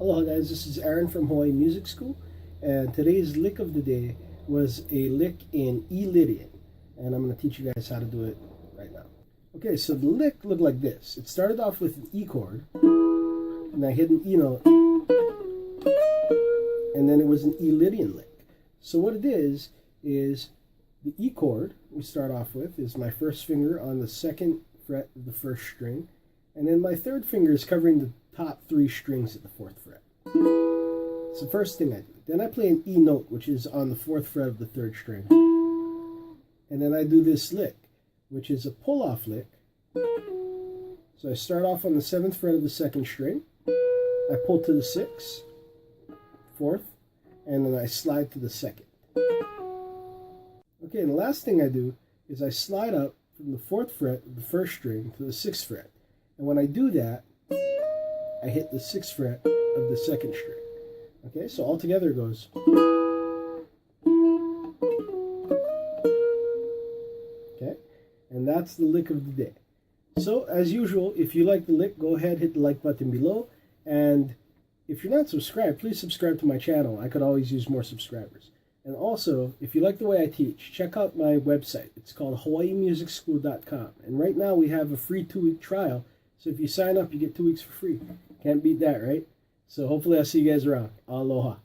Aloha guys, this is Aaron from Hawaii Music School, and today's lick of the day was a lick in E Lydian, and I'm going to teach you guys how to do it right now. Okay, so the lick looked like this. It started off with an E chord, and I hit an E note, and then it was an E Lydian lick. So what it is the E chord we start off with is my first finger on the second fret of the first string, and then my third finger is covering the top three strings at the fourth fret. It's the first thing I do. Then I play an E note, which is on the fourth fret of the third string. And then I do this lick, which is a pull-off lick. So I start off on the seventh fret of the second string. I pull to the sixth, fourth, and then I slide to the second. Okay, and the last thing I do is I slide up from the fourth fret of the first string to the sixth fret. And when I do that, I hit the sixth fret of the second string. Okay, so all together it goes. Okay, and that's the lick of the day. So, as usual, if you like the lick, go ahead, hit the like button below. And if you're not subscribed, please subscribe to my channel. I could always use more subscribers. And also, if you like the way I teach, check out my website. It's called hawaiimusicschool.com. And right now we have a free 2-week trial. So if you sign up, you get 2 weeks for free. Can't beat that, right? So hopefully I'll see you guys around. Aloha.